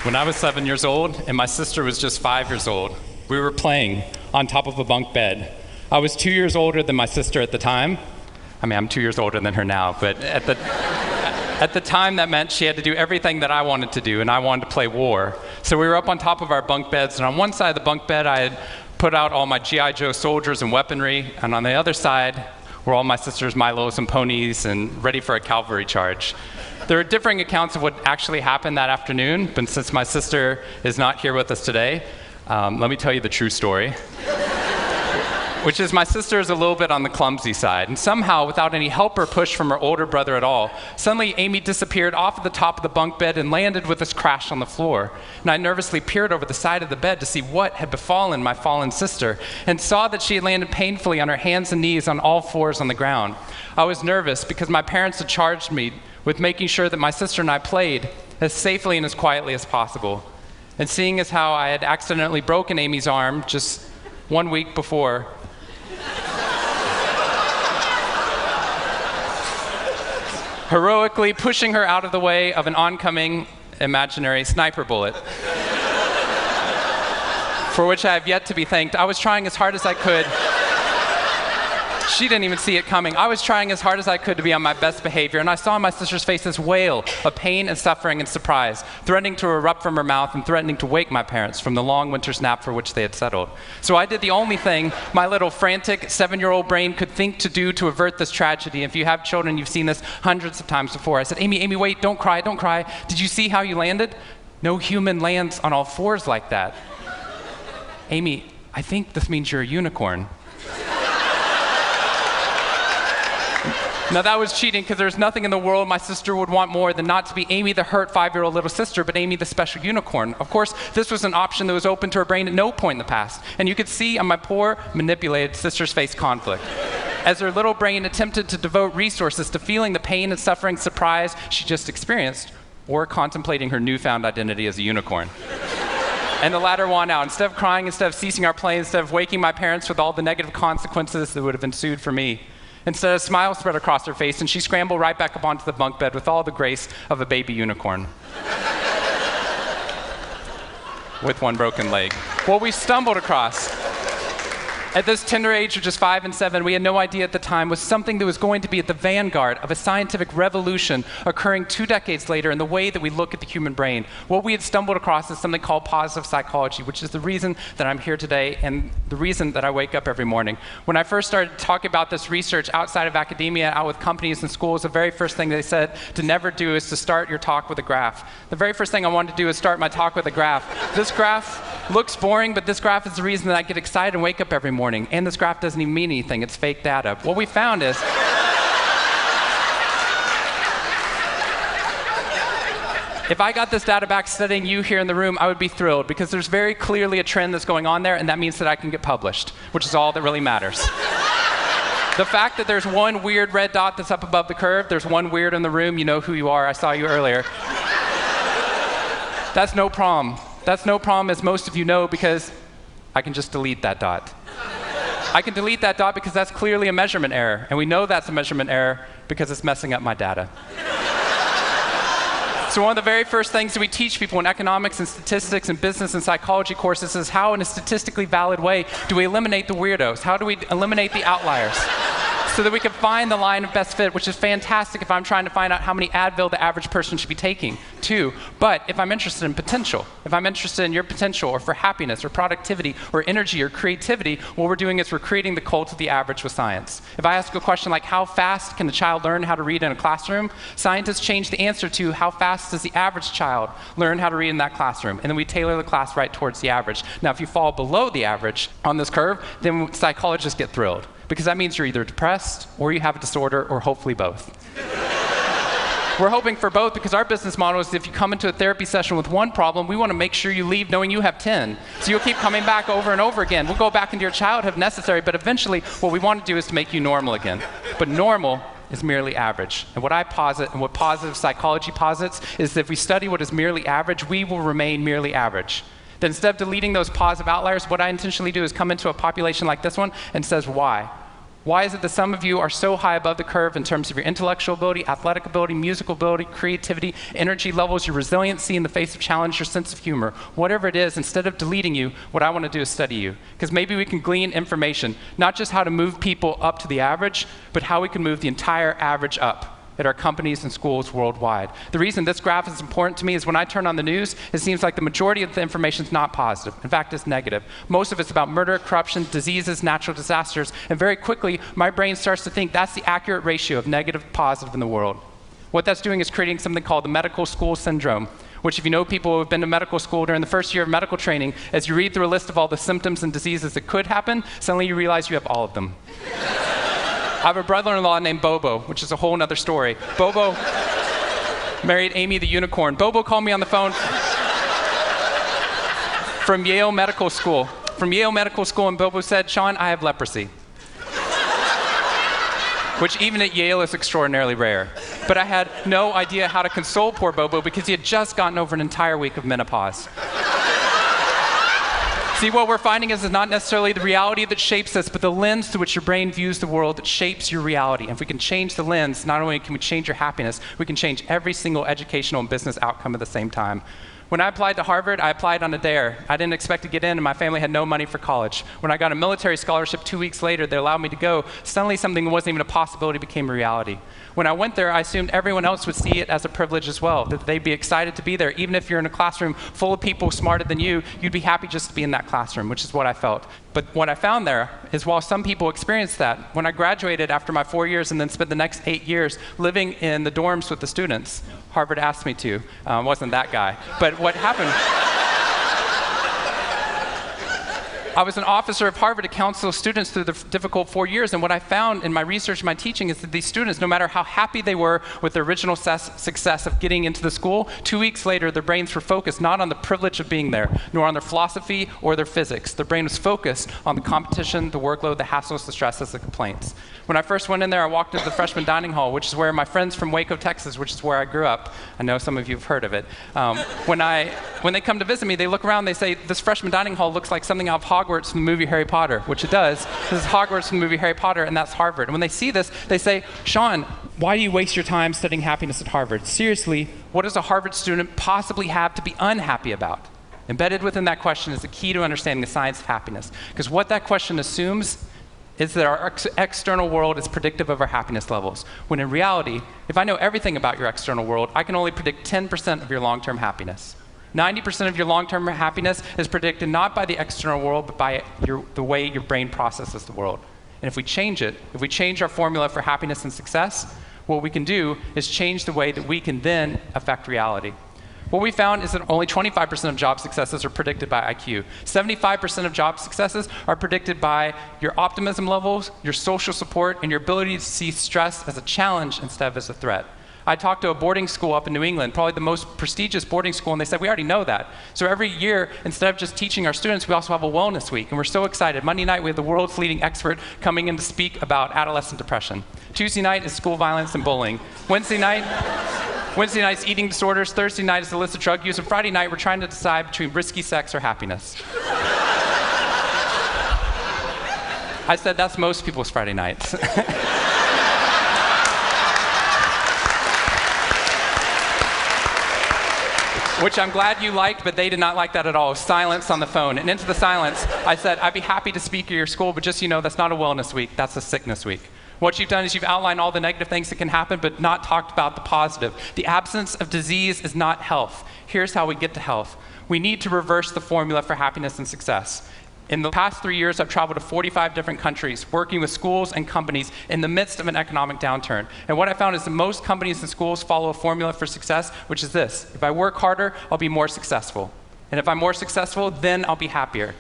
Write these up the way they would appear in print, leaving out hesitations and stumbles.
When I was 7 years old and my sister was just 5 years old, we were playing on top of a bunk bed. I was 2 years older than my sister at the time. I mean, I'm 2 years older than her now, but at the time that meant she had to do everything that I wanted to do, and I wanted to play war. So we were up on top of our bunk beds, and on one side of the bunk bed I had put out all my G.I. Joe soldiers and weaponry, and on the other side were all my sister's Milos and ponies and ready for a cavalry charge. There are differing accounts of what actually happened that afternoon, but since my sister is not here with us today, let me tell you the true story. Which is my sister is a little bit on the clumsy side, and somehow, without any help or push from her older brother at all, suddenly Amy disappeared off of the top of the bunk bed and landed with us crash on the floor. And I nervously peered over the side of the bed to see what had befallen my fallen sister, and saw that she had landed painfully on her hands and knees on all fours on the ground. I was nervous because my parents had charged me with making sure that my sister and I played as safely and as quietly as possible. And seeing as how I had accidentally broken Amy's arm just 1 week before, heroically pushing her out of the way of an oncoming imaginary sniper bullet, for which I have yet to be thanked. I was trying as hard as I could. She didn't even see it coming. I was trying as hard as I could to be on my best behavior, and I saw my sister's face this wail of pain and suffering and surprise, threatening to erupt from her mouth and threatening to wake my parents from the long winter's nap for which they had settled. So I did the only thing my little frantic 7-year-old brain could think to do to avert this tragedy. If you have children, you've seen this hundreds of times before. I said, Amy, wait, don't cry, don't cry. Did you see how you landed? No human lands on all fours like that. Amy, I think this means you're a unicorn. Now that was cheating, because there's nothing in the world my sister would want more than not to be Amy the hurt 5-year-old little sister, but Amy the special unicorn. Of course, this was an option that was open to her brain at no point in the past, and you could see on my poor, manipulated sister's face conflict, as her little brain attempted to devote resources to feeling the pain and suffering surprise she just experienced, or contemplating her newfound identity as a unicorn. And the latter won out. Instead of crying, instead of ceasing our play, instead of waking my parents with all the negative consequences that would have ensued for me, instead, a smile spread across her face, and she scrambled right back up onto the bunk bed with all the grace of a baby unicorn. With one broken leg. What we stumbled across at this tender age of just 5 and 7, we had no idea at the time, was something that was going to be at the vanguard of a scientific revolution occurring 2 decades later in the way that we look at the human brain. What we had stumbled across is something called positive psychology, which is the reason that I'm here today and the reason that I wake up every morning. When I first started talking about this research outside of academia, out with companies and schools, the very first thing they said to never do is to start your talk with a graph. The very first thing I wanted to do is start my talk with a graph. This graph looks boring, but this graph is the reason that I get excited and wake up every morning. And this graph doesn't even mean anything. It's fake data. What we found is if I got this data back studying you here in the room, I would be thrilled, because there's very clearly a trend that's going on there, and that means that I can get published, which is all that really matters. The fact that there's one weird red dot that's up above the curve, there's one weird in the room, you know who you are, I saw you earlier. That's no problem. That's no problem, as most of you know, because I can just delete that dot. I can delete that dot because that's clearly a measurement error, and we know that's a measurement error because it's messing up my data. So one of the very first things that we teach people in economics and statistics and business and psychology courses is how, in a statistically valid way, do we eliminate the weirdos? How do we eliminate the outliers? So that we can find the line of best fit, which is fantastic if I'm trying to find out how many Advil the average person should be taking, too. But if I'm interested in potential, if I'm interested in your potential, or for happiness, or productivity, or energy, or creativity, what we're doing is we're creating the cult of the average with science. If I ask a question like, how fast can a child learn how to read in a classroom? Scientists change the answer to, how fast does the average child learn how to read in that classroom? And then we tailor the class right towards the average. Now, if you fall below the average on this curve, then psychologists get thrilled, because that means you're either depressed, or you have a disorder, or hopefully both. We're hoping for both, because our business model is if you come into a therapy session with one problem, we want to make sure you leave knowing you have 10. So you'll keep coming back over and over again. We'll go back into your childhood if necessary, but eventually what we want to do is to make you normal again. But normal is merely average. And what I posit, and what positive psychology posits, is that if we study what is merely average, we will remain merely average. That instead of deleting those positive outliers, what I intentionally do is come into a population like this one and says, why? Why is it that some of you are so high above the curve in terms of your intellectual ability, athletic ability, musical ability, creativity, energy levels, your resiliency in the face of challenge, your sense of humor? Whatever it is, instead of deleting you, what I want to do is study you. Because maybe we can glean information, not just how to move people up to the average, but how we can move the entire average up at our companies and schools worldwide. The reason this graph is important to me is when I turn on the news, it seems like the majority of the information is not positive. In fact, it's negative. Most of it's about murder, corruption, diseases, natural disasters, and very quickly, my brain starts to think that's the accurate ratio of negative to positive in the world. What that's doing is creating something called the medical school syndrome, which if you know people who have been to medical school during the first year of medical training, as you read through a list of all the symptoms and diseases that could happen, suddenly you realize you have all of them. I have a brother-in-law named Bobo, which is a whole other story. Bobo married Amy the unicorn. Bobo called me on the phone from Yale Medical School. And Bobo said, "Shawn, I have leprosy." Which even at Yale is extraordinarily rare. But I had no idea how to console poor Bobo because he had just gotten over an entire week of menopause. See, what we're finding is it's not necessarily the reality that shapes us, but the lens through which your brain views the world that shapes your reality. And if we can change the lens, not only can we change your happiness, we can change every single educational and business outcome at the same time. When I applied to Harvard, I applied on a dare. I didn't expect to get in, and my family had no money for college. When I got a military scholarship 2 weeks later, they allowed me to go. Suddenly, something that wasn't even a possibility became a reality. When I went there, I assumed everyone else would see it as a privilege as well, that they'd be excited to be there. Even if you're in a classroom full of people smarter than you, you'd be happy just to be in that classroom, which is what I felt. But what I found there is while some people experienced that, when I graduated after my 4 years and then spent the next 8 years living in the dorms with the students, Harvard asked me to. Wasn't that guy. But what happened? I was an officer of Harvard to counsel students through the difficult 4 years, and what I found in my research and my teaching is that these students, no matter how happy they were with their original success of getting into the school, 2 weeks later their brains were focused not on the privilege of being there, nor on their philosophy or their physics. Their brain was focused on the competition, the workload, the hassles, the stresses, the complaints. When I first went in there, I walked into the freshman dining hall, which is where my friends from Waco, Texas, which is where I grew up, I know some of you have heard of it. When they come to visit me, they look around, they say, "This freshman dining hall looks like something out of Hogwarts from the movie Harry Potter," which it does. This is Hogwarts from the movie Harry Potter, and that's Harvard. And when they see this, they say, "Shawn, why do you waste your time studying happiness at Harvard? Seriously, what does a Harvard student possibly have to be unhappy about?" Embedded within that question is the key to understanding the science of happiness. Because what that question assumes is that our external world is predictive of our happiness levels. When in reality, if I know everything about your external world, I can only predict 10% of your long-term happiness. 90% of your long-term happiness is predicted not by the external world, but by the way your brain processes the world. And if we change it, if we change our formula for happiness and success, what we can do is change the way that we can then affect reality. What we found is that only 25% of job successes are predicted by IQ. 75% of job successes are predicted by your optimism levels, your social support, and your ability to see stress as a challenge instead of as a threat. I talked to a boarding school up in New England, probably the most prestigious boarding school, and they said, "We already know that." So every year, instead of just teaching our students, we also have a wellness week, and we're so excited. Monday night, we have the world's leading expert coming in to speak about adolescent depression. Tuesday night is school violence and bullying. Wednesday night's eating disorders. Thursday night is illicit drug use. And Friday night, we're trying to decide between risky sex or happiness. I said that's most people's Friday nights. Which I'm glad you liked, but they did not like that at all. Silence on the phone. And into the silence, I said, "I'd be happy to speak at your school, but just so you know, that's not a wellness week, that's a sickness week." What you've done is you've outlined all the negative things that can happen, but not talked about the positive. The absence of disease is not health. Here's how we get to health. We need to reverse the formula for happiness and success. In the past 3 years, I've traveled to 45 different countries, working with schools and companies in the midst of an economic downturn. And what I found is that most companies and schools follow a formula for success, which is this: if I work harder, I'll be more successful. And if I'm more successful, then I'll be happier.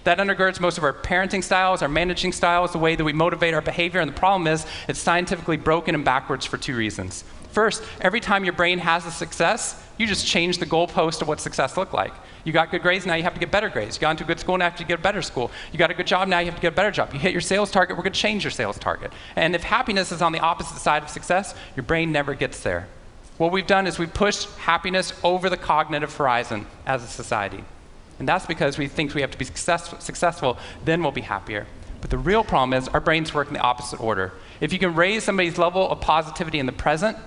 That undergirds most of our parenting styles, our managing styles, the way that we motivate our behavior. And the problem is, it's scientifically broken and backwards for 2 reasons. First, every time your brain has a success, you just change the goalpost of what success looked like. You got good grades, now you have to get better grades. You got into a good school, now you have to get a better school. You got a good job, now you have to get a better job. You hit your sales target, we're going to change your sales target. And if happiness is on the opposite side of success, your brain never gets there. What we've done is we've pushed happiness over the cognitive horizon as a society. And that's because we think we have to be successful, then we'll be happier. But the real problem is our brains work in the opposite order. If you can raise somebody's level of positivity in the present,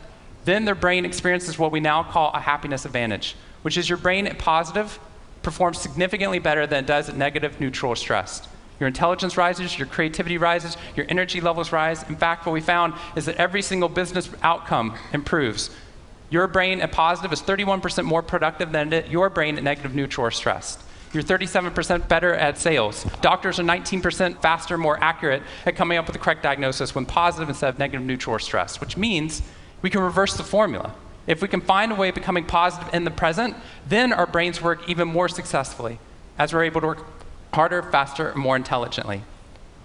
then their brain experiences what we now call a happiness advantage, which is your brain at positive performs significantly better than it does at negative, neutral, or stressed. Your intelligence rises, your creativity rises, your energy levels rise. In fact, what we found is that every single business outcome improves. Your brain at positive is 31% more productive than your brain at negative, neutral, or stressed. You're 37% better at sales. Doctors are 19% faster, more accurate at coming up with the correct diagnosis when positive instead of negative, neutral, or stressed, which means we can reverse the formula. If we can find a way of becoming positive in the present, then our brains work even more successfully as we're able to work harder, faster, and more intelligently.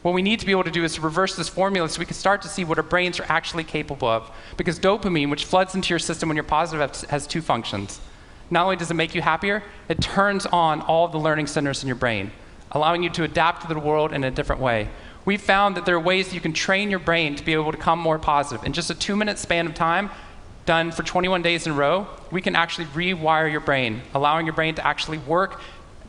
What we need to be able to do is to reverse this formula so we can start to see what our brains are actually capable of. Because dopamine, which floods into your system when you're positive, has two functions. Not only does it make you happier, it turns on all the learning centers in your brain, allowing you to adapt to the world in a different way. We've found that there are ways that you can train your brain to be able to become more positive. In just a 2-minute span of time, done for 21 days in a row, we can actually rewire your brain, allowing your brain to actually work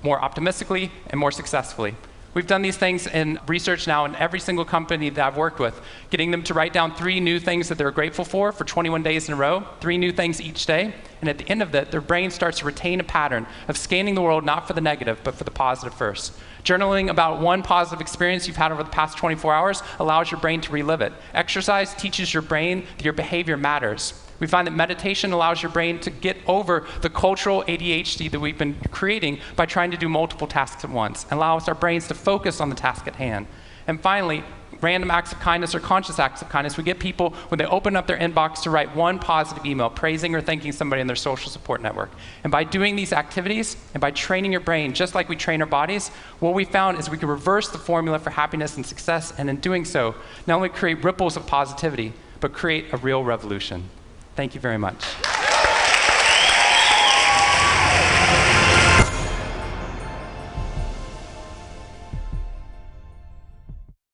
more optimistically and more successfully. We've done these things in research now in every single company that I've worked with, getting them to write down 3 new things that they're grateful for 21 days in a row, 3 new things each day. And at the end of that, their brain starts to retain a pattern of scanning the world not for the negative, but for the positive first. Journaling about one positive experience you've had over the past 24 hours allows your brain to relive it. Exercise teaches your brain that your behavior matters. We find that meditation allows your brain to get over the cultural ADHD that we've been creating by trying to do multiple tasks at once, and allows our brains to focus on the task at hand. And finally, random acts of kindness or conscious acts of kindness. We get people, when they open up their inbox, to write one positive email praising or thanking somebody in their social support network. And by doing these activities and by training your brain, just like we train our bodies, what we found is we can reverse the formula for happiness and success, and in doing so, not only create ripples of positivity, but create a real revolution. Thank you very much.